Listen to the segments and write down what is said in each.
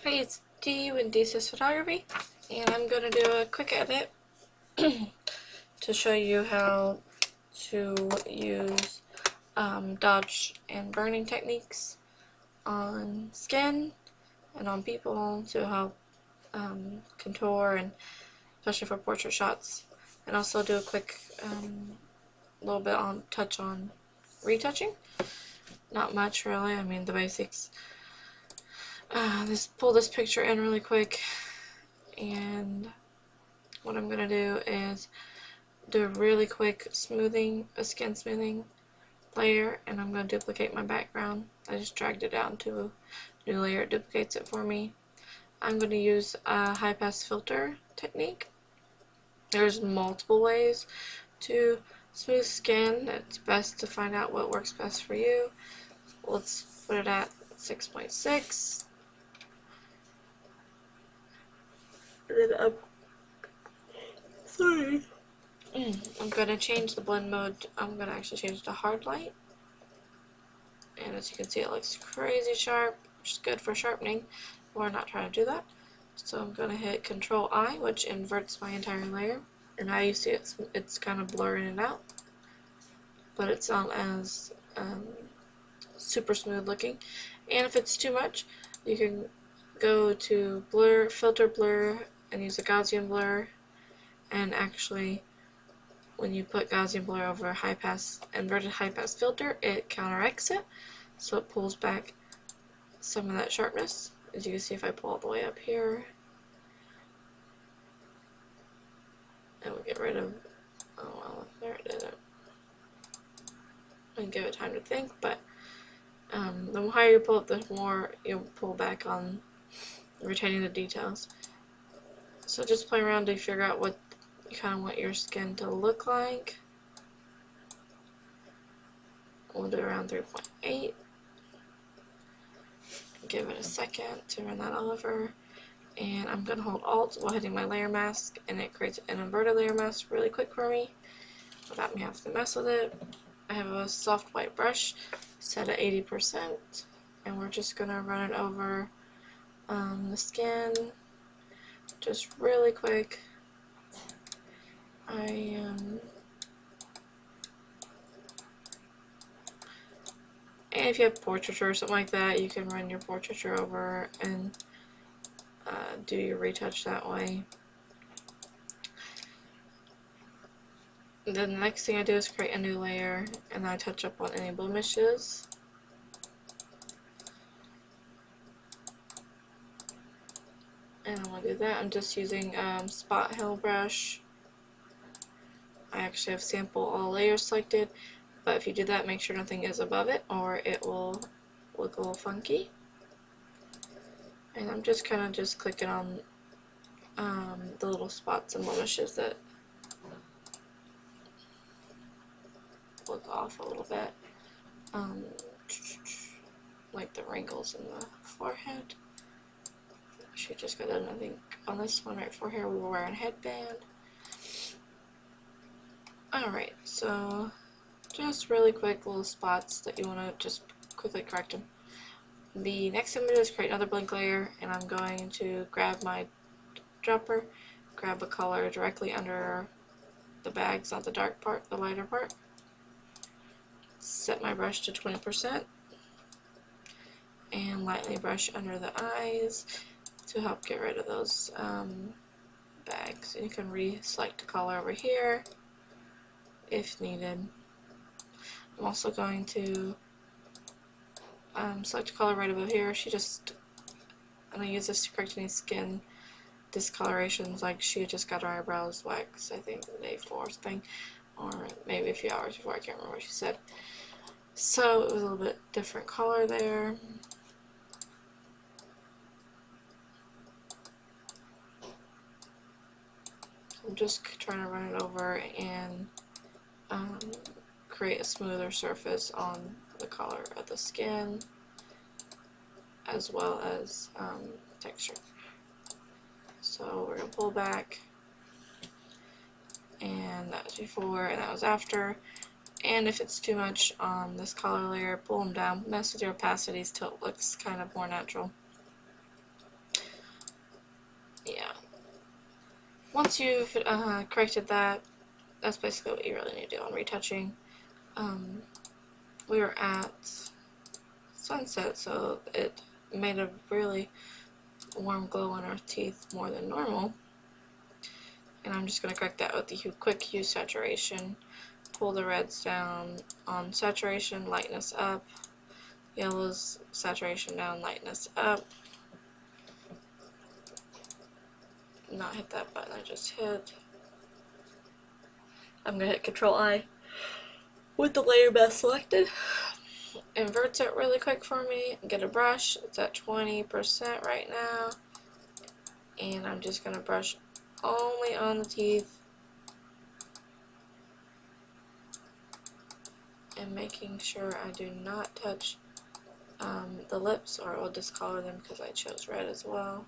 Hey, it's Dee with DCS Photography, and I'm going to do a quick edit to show you how to use dodge and burning techniques on skin and on people to help contour, and especially for portrait shots, and also do a quick little bit on touch on retouching. Not much really, I mean the basics. Pull this picture in really quick, and what I'm going to do is do a really quick smoothing, a skin smoothing layer, and I'm going to duplicate my background. I just dragged it down to a new layer, it duplicates it for me. I'm going to use a high pass filter technique. There's multiple ways to smooth skin. It's best to find out what works best for you. Let's put it at 6.6. And then I'm going to change the blend mode. I'm going to actually change it to hard light. And as you can see, it looks crazy sharp, which is good for sharpening. We're not trying to do that. So I'm going to hit Control I, which inverts my entire layer. And now you see it's kind of blurring it out. But it's not as super smooth looking. And if it's too much, you can go to blur, filter blur, and use a Gaussian blur. And actually, when you put Gaussian blur over a inverted high pass filter, it counteracts it, so it pulls back some of that sharpness. As you can see, if I pull all the way up here, it will get rid of, oh well, there it isn't. And give it time to think, but the higher you pull up, the more you'll pull back on retaining the details. So just play around to figure out what you kind of want your skin to look like. We'll do around 3.8. Give it a second to run that all over. And I'm going to hold Alt while hitting my layer mask, and it creates an inverted layer mask really quick for me without me having to mess with it. I have a soft white brush set at 80%, and we're just going to run it over the skin just really quick. And if you have portraiture or something like that, you can run your portraiture over and do your retouch that way. Then the next thing I do is create a new layer, and I touch up on any blemishes. And I'm going to do that. I'm just using Spot Hill brush. I actually have sample all layers selected, but if you do that, make sure nothing is above it or it will look a little funky. And I'm just kind of clicking on the little spots and blemishes that look off a little bit, like the wrinkles in the forehead. She just got done, I think, on this one right before here we were wearing a headband. Alright, so just really quick little spots that you want to just quickly correct them. The next thing I'm going to do is create another blank layer, and I'm going to grab my dropper, grab a color directly under the bags, not the dark part, the lighter part. Set my brush to 20%, and lightly brush under the eyes to help get rid of those bags. And you can reselect the color over here if needed. I'm also going to select a color right above here. I'm going to use this to correct any skin discolorations, like she had just got her eyebrows waxed, I think, the day before or something, or maybe a few hours before, I can't remember what she said. So it was a little bit different color there. I'm just trying to run it over and create a smoother surface on the color of the skin as well as texture. So we're going to pull back, and that was before and that was after. And if it's too much on this color layer, pull them down, mess with your opacities till it looks kind of more natural. once you've corrected that, that's basically what you really need to do on retouching. We were at sunset, so it made a really warm glow on our teeth more than normal. And I'm just going to correct that with the quick hue saturation. Pull the reds down on saturation, lightness up. Yellows, saturation down, lightness up. Not hit that button I just hit. I'm going to hit Control I with the layer mask selected. Inverts it really quick for me. Get a brush. It's at 20% right now. And I'm just going to brush only on the teeth. And making sure I do not touch the lips, or it will discolor them because I chose red as well.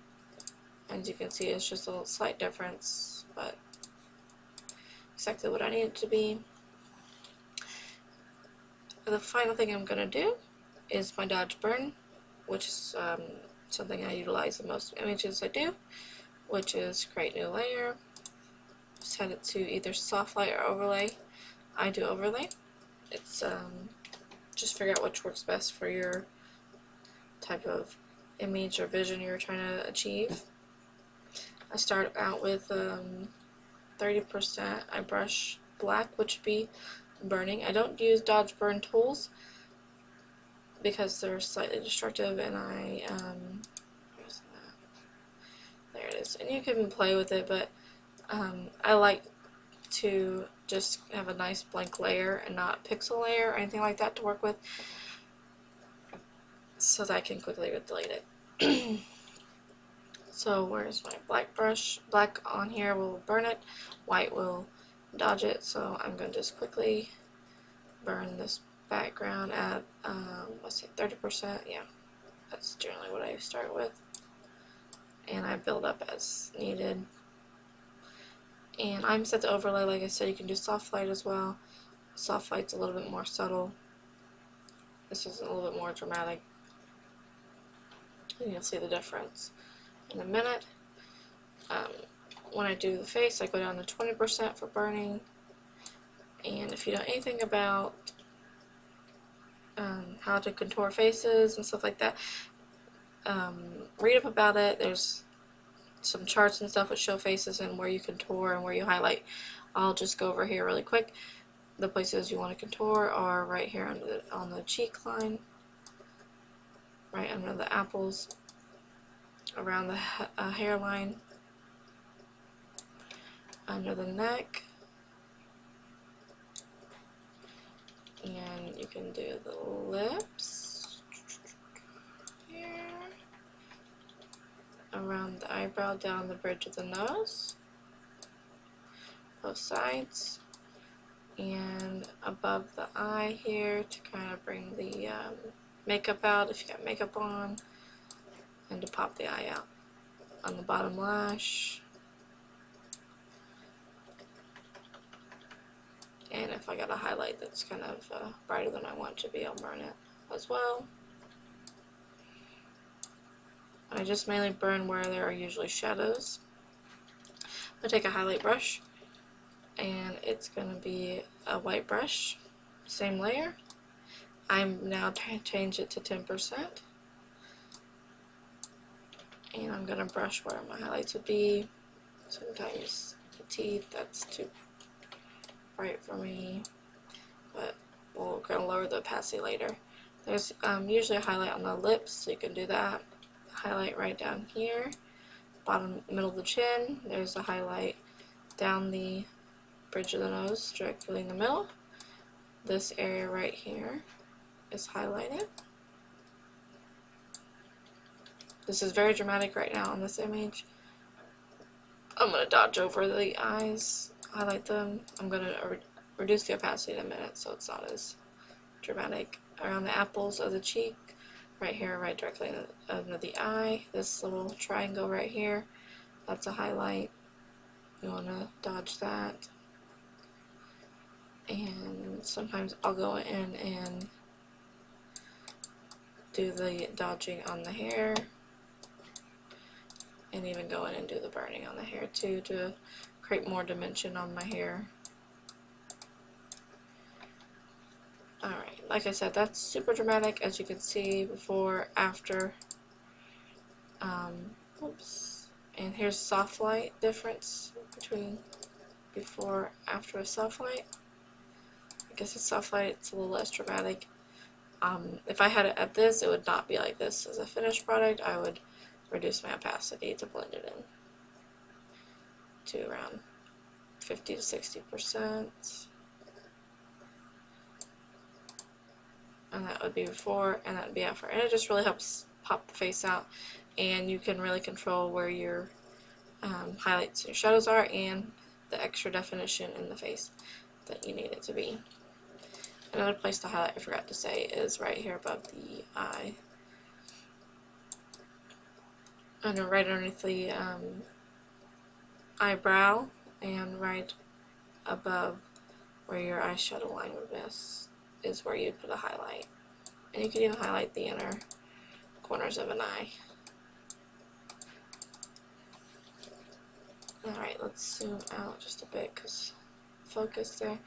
As you can see, it's just a little slight difference, but exactly what I need it to be. The final thing I'm going to do is my dodge burn, which is something I utilize in most images I do, which is create new layer, set it to either soft light or overlay. I do overlay. It's just figure out which works best for your type of image or vision you're trying to achieve. I start out with 30%. I brush black, which would be burning. I don't use dodge burn tools because they're slightly destructive, and where's that? There it is. And you can play with it, but I like to just have a nice blank layer and not a pixel layer or anything like that to work with, so that I can quickly delete it. So where's my black brush? Black on here will burn it, white will dodge it, so I'm going to just quickly burn this background at, let's say 30%, yeah, that's generally what I start with, and I build up as needed. And I'm set to overlay. Like I said, you can do soft light as well. Soft light's a little bit more subtle. This is a little bit more dramatic, and you'll see the difference in a minute. When I do the face, I go down to 20% for burning. And if you know anything about how to contour faces and stuff like that, read up about it. There's some charts and stuff which show faces and where you contour and where you highlight. I'll just go over here really quick. The places you want to contour are right here on the cheek line, right under the apples, around the hairline, under the neck, and you can do the lips here, around the eyebrow, down the bridge of the nose, both sides, and above the eye here to kind of bring the makeup out if you got makeup on, and to pop the eye out. On the bottom lash, and if I got a highlight that's kind of brighter than I want to be, I'll burn it as well. I just mainly burn where there are usually shadows. I take a highlight brush, and it's going to be a white brush, same layer. I'm now change it to 10%, and I'm going to brush where my highlights would be. Sometimes the teeth, that's too bright for me, but we're going to lower the opacity later. There's usually a highlight on the lips, so you can do that. Highlight right down here, bottom middle of the chin. There's a highlight down the bridge of the nose, directly in the middle. This area right here is highlighted. This is very dramatic right now on this image. I'm going to dodge over the eyes, highlight them. I'm going to reduce the opacity in a minute so it's not as dramatic. Around the apples of the cheek, right here, right directly under the eye. This little triangle right here, that's a highlight. You want to dodge that. And sometimes I'll go in and do the dodging on the hair and even go in and do the burning on the hair too to create more dimension on my hair. Alright, like I said, that's super dramatic, as you can see, before, after. Oops. And here's soft light difference between before, after a soft light. I guess a soft light, it's a little less dramatic. If I had it at this, it would not be like this. As a finished product, I would reduce my opacity to blend it in to around 50 to 60%. And that would be before, and that would be after. And it just really helps pop the face out, and you can really control where your highlights and your shadows are, and the extra definition in the face that you need it to be. Another place to highlight, I forgot to say, is right here above the eye. And right underneath the eyebrow, and right above where your eyeshadow line would miss is where you put a highlight. And you can even highlight the inner corners of an eye. Alright, let's zoom out just a bit because focus there.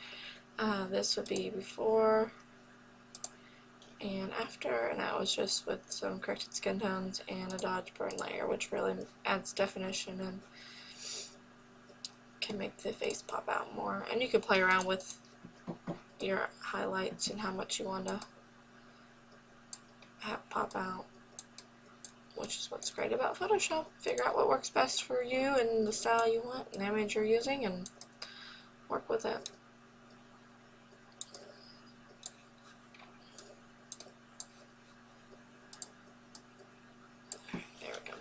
This would be before and after, and that was just with some corrected skin tones and a Dodge burn layer, which really adds definition and can make the face pop out more. And you can play around with your highlights and how much you want to have pop out, which is what's great about Photoshop. Figure out what works best for you and the style you want and the image you're using, and work with it. There we go.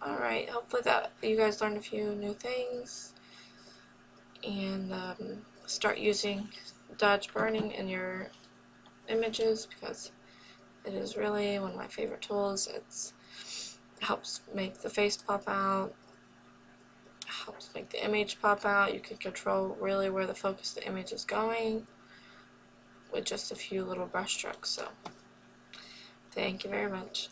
Alright, hopefully that you guys learned a few new things, and start using Dodge burning in your images, because it is really one of my favorite tools. It helps make the face pop out, helps make the image pop out. You can control really where the focus of the image is going with just a few little brush strokes. So thank you very much.